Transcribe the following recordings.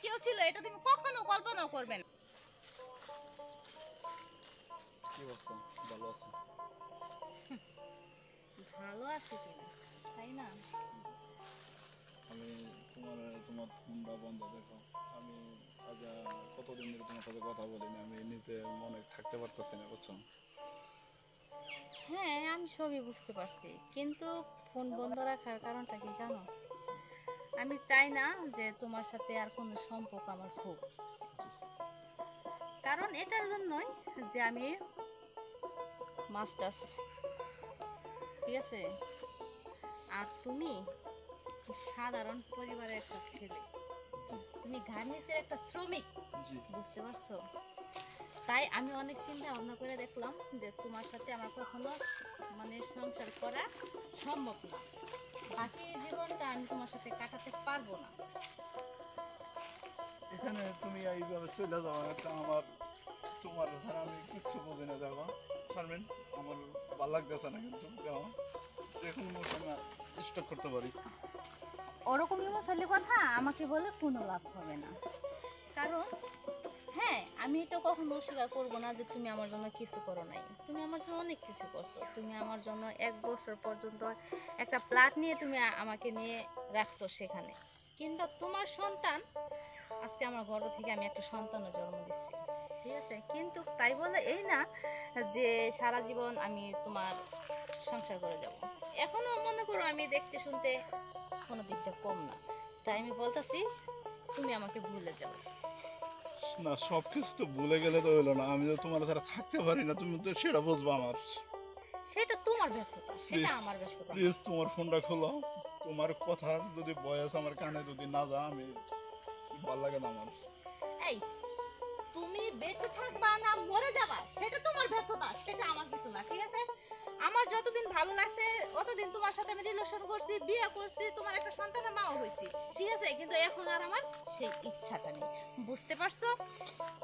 কেউ ছিল এটা তুমি কখনো কল্পনাও করবে না। কি অবস্থা? ভালো আছো? ভালো আছে কিনা তাই না? আমি তোমার ফোনটা বন্ধ দেখো। আমি আজ কতদিন ধরে তোমার সাথে কথা বলিনি, আমি নিজে মনে থাকতে পারতেছি না, বুঝছো? হ্যাঁ আমি সবই বুঝতে পারছি, কিন্তু ফোন বন্ধ রাখার কারণটা কি জানো? আমি চাই না যে তোমার সাথে আর কোনো সম্পর্ক আমার হোক। কারণ এটার জন্যই যে আমি মাস্টার্স, ঠিক আছে, আর তুমি সাধারণ পরিবারের একটা ছেলে, জি তুমি গার্মেন্টসের একটা শ্রমিক, জি। বুঝতে পারছো? তাই আমি অনেক চিন্তা ভাবনা করে দেখলাম যে তোমার সাথে আমার কখনো মানে সংসার করা সম্ভব না, বাকি জীবনটা আমি তোমার সাথে কাটাতে পারবো না। এখানে তুমি এইভাবে চলে যাও, একটা আমার তোমার ছাড়া আমি কিচ্ছু বুঝি না। দেখো শারমিন, আমার ভালো লাগতেছে না, কিন্তু দেখো যে কোনো মুহূর্তে আমি স্টক করতে পারি। ওরকম ইমোশনালি কথা আমাকে বলে কোনো লাভ হবে না। কারণ হ্যাঁ আমি এটা কখনো অস্বীকার করবো না যে তুমি আমার জন্য কিছু করো নাই, তুমি আমার জন্য অনেক কিছু করছো। তুমি আমার জন্য 1 বছর পর্যন্ত একটা প্লাট নিয়ে তুমি আমাকে নিয়ে রাখছো সেখানে, কিন্তু তোমার সন্তান, আজকে আমার গর্ভ থেকে আমি একটা সন্তানের জন্ম দিচ্ছি, ঠিক আছে, কিন্তু তাই বলে এই না যে সারা জীবন আমি তোমার সংসার করে যাব। এখনো মনে করো আমি দেখতে শুনতে কোনো দিকটা কম না, তাই আমি বলতেছি তুমি আমাকে ভুলে যাও। না, সব কিছু তো ভুলে গেলে তো হলো না, আমি তো তোমার ছাড়া থাকতে পারি না, তুমি তো সেটা বুঝবো আমার। সেটা তোমার ব্যর্থতা, সেটা প্লিজ আমার ব্যর্থতা না। প্লিজ তোমার ফোনটা খোলো। তোমার কথা যদি বয়স আমার কানে যদি না যা, আমি ভালো লাগে না আমার। এই তুমি বেঁচে থাকবা না মরে যাবা সেটা তোমার ব্যর্থতা, সেটা আমার কিছু না, ঠিক আছে? আমার যতদিন ভালো লাগছে অতদিন তোমার সাথে আমি রিলেশন করছি, বিয়ে করছি, তোমার একটা সন্তানের মাও হয়েছি, ঠিক আছে, কিন্তু এখন আর আমার সেই ইচ্ছাটা নেই, বুঝতে পারছো?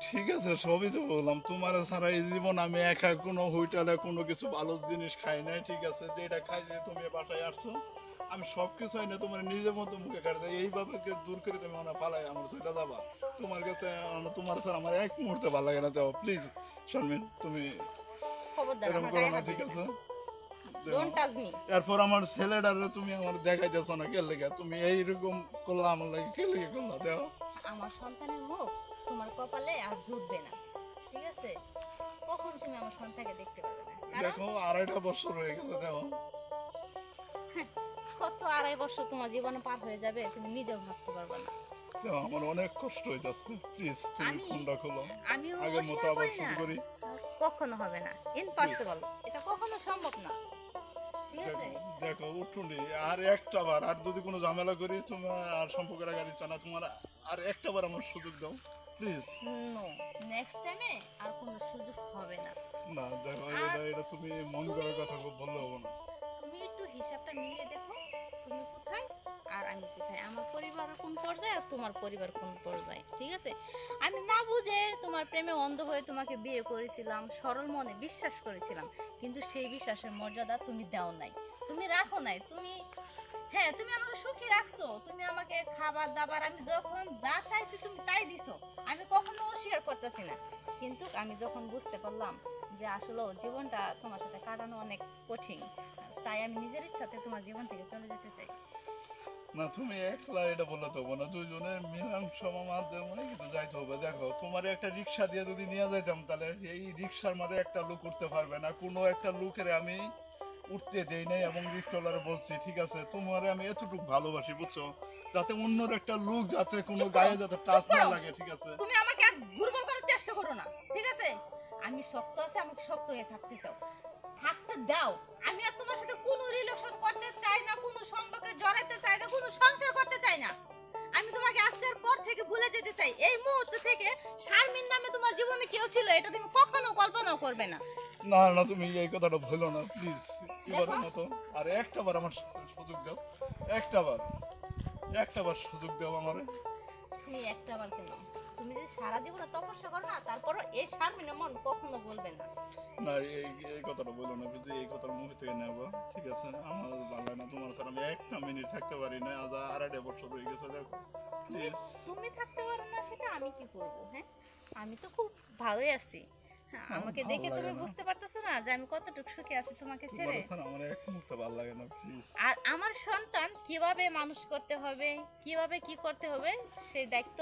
ঠিক আছে, সবই তো বললাম, তোমার ছাড়া এই জীবন আমি একা কোনো হোটেলে কোনো কিছু ভালো জিনিস খাই নাই, ঠিক আছে? যেটা খাই যে তুমি বাসায় আসছো, আমি সব কিছু হয় না তোমার নিজের মতো মুখে কাটে দেয়, এইভাবে দূর করে তুমি মনে পালাই আমার চলে যাবা। তোমার কাছে তোমার ছাড়া আমার এক মুহূর্তে ভালো লাগে না। দেওয়া প্লিজ শারমিন, তুমি খবরদার এরকম আমার করো গায়ে না, হাত ঠিক দিবি না, আছে? Don't touch me. এরপর আমার ছেলেটারে তুমি আমার দেখাইতেছো না, কে লেগে তুমি এইরকম করলা আমার লাগে, কে লেগে করলা দেও? আমার সন্তানের মুখ তোমার কপালে আর জুটবে না, ঠিক আছে? কখন তুমি আমার সন্তানকে দেখতে পারবে না, কারণ দেখো 2.5 বছর হয়ে গেছে, দেখো। কত 2.5 বছর তোমার জীবনে পার হয়ে যাবে তুমি নিজেও ভাবতে পারবে না। দেখো আমার অনেক কষ্ট হয়ে যাচ্ছে, প্লিজ তুমি আমি ফোনটা খোলো। আমিও আগের মতো অস্বীকার আবার করি না, শুরু করি, কখনো হবে না, প্লিজ। ইম্পসিবল, এটা কখনো সম্ভব না, ঠিক আছে? দেখো দেখো উঠুনি আর একটা বার, আর যদি কোনো ঝামেলা করি তোমার আর সম্পর্ক রাখার ইচ্ছা না তোমার, আর একটা বার আমার সুযোগ দাও, প্লিজ। নো, নেক্সট টাইমে আর কোনো সুযোগ হবে না। না দেখো, আর এটা এটা তুমি মন তুমি করার কথা বললে হবো না। তুমি একটু হিসাবটা মিলিয়ে দেখো, তুমি কোথায় আর আমি কোথায়, আমার পরিবার কোন পর্যায়ে আর তোমার পরিবার কোন পর্যায়ে, ঠিক আছে? আমি না বুঝে তোমার প্রেমে অন্ধ হয়ে তোমাকে বিয়ে করেছিলাম, সরল মনে বিশ্বাস করেছিলাম, কিন্তু সেই বিশ্বাসের মর্যাদা তুমি দাও নাই, তুমি রাখো নাই, তুমি হ্যাঁ তুমি আমাকে সুখী রাখছো, তুমি আমাকে খাবার দাবার আমি যখন যা চাইছি তুমি তাই দিছো, আমি কখনো অস্বীকার করতেছি না, কিন্তু আমি যখন বুঝতে পারলাম যে আসলে জীবনটা তোমার সাথে কাটানো অনেক কঠিন, তাই আমি নিজের ইচ্ছাতে তোমার জীবন থেকে চলে যেতে চাই। না তুমি একলা এটা বললে তো হবো না, দুইজনের মীমাংসা মাধ্যমে কিন্তু যাইতে হবে। দেখো তোমার একটা রিক্সা দিয়ে যদি নিয়ে যাইতাম, তাহলে এই রিক্সার মধ্যে একটা লোক উঠতে পারবে না, কোনো একটা লোকের আমি উঠতে দেই নাই, এবং রিক্সাওয়ালারে বলছি ঠিক আছে তোমারে আমি এতটুকু ভালোবাসি, বুঝছো, যাতে অন্যর একটা লোক যাতে কোনো চুপ করো, গায়ে যাতে চুপ টাচ না করো, লাগে, ঠিক আছে? তুমি আমাকে আর দুর্বল করার চেষ্টা করো না, ঠিক আছে? আমি শক্ত আছে, আমাকে শক্ত হয়ে থাকতে চাও, থাকতে দাও। আমি আর তোমার সাথে কোনো রিলেশন করতে চাই না, কোনো সম্পর্কে জড়াইতে চাই না, কোনো সংসার করতে চাই না। আমি তোমাকে আজকের পর থেকে ভুলে যেতে চাই, এই মুহূর্ত থেকে শারমিন নামে তোমার জীবনে কেউ ছিল এটা তুমি কখনো কল্পনাও করবে না। না না, তুমি এই কথাটা ভুলো না প্লিজ, দেখো এবারের মতো আর একটা বার আমার সুযোগ দাও, একটা বার, একটা বার সুযোগ দাও আমারে। তুমি একটা বার কেন, তুমি যদি সারা জীবনে তপস্যা করো না তারপরও এই শারমিনের মন কখনো বলবে না। না, এই এই কথাটা বলো না, যদি এই কথার মুখ থেকে নেবো, ঠিক আছে? আমার ভালো লাগে না তোমার স্যার, আমি একটা মিনিট থাকতে পারি না, আজ 2.5 বছর হয়ে গেছে, দেখো প্লিজ। তুমি থাকতে পারো না সেটা আমি কি করব? হ্যাঁ, আমি তো খুব ভালোই আছি। হ্যাঁ, আমার আমাকে ভালো দেখে লাগে তুমি না। বুঝতে পারতেছো না যে আমি কতটুকু সুখে আছি তোমাকে তোমার ছেড়ে? ছাড়া আমার এক মুহূর্ত ভালো লাগে না, প্লিজ। আর আমার সন্তান কিভাবে মানুষ করতে হবে, কিভাবে কি করতে হবে, সেই দায়িত্ব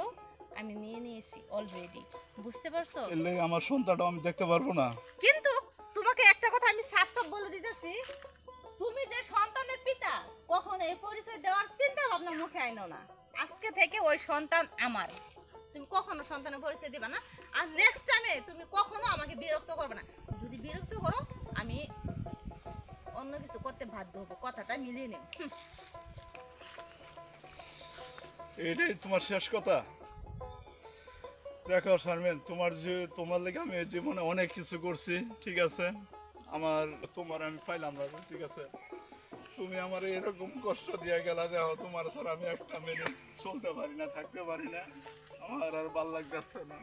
আমি নিয়ে নিয়েছি অলরেডি। বুঝতে পারছো? এলে আমার সন্তানটা আমি দেখতে পারবো না। কিন্তু তোমাকে একটা কথা আমি সাফ সাফ বলে দিতেছি, তুমি যে সন্তানের পিতা, কখনো এই পরিচয় দেওয়ার চিন্তা ভাবনা মুখে আইনো না। আজকে থেকে ওই সন্তান আমার। তুমি কখনো সন্তানের পরিচয় দিবা না। আর নেক্সট টাইমে তুমি কখনো আমাকে বিরক্ত করবে না। যদি বিরক্ত করো, আমি অন্য কিছু করতে বাধ্য হবো। কথাটা মিলিয়ে নেব। এটাই তোমার শেষ কথা? দেখো শারমিন, তোমার লেগে আমি জীবনে অনেক কিছু করছি, ঠিক আছে? তোমার আমি পাইলাম না, ঠিক আছে? তুমি আমার এরকম কষ্ট দিয়ে গেলা, দেখো তোমার স্যার আমি একটা মিনিট চলতে পারি না, থাকতে পারি না, আমার আর ভাল লাগতেছে না।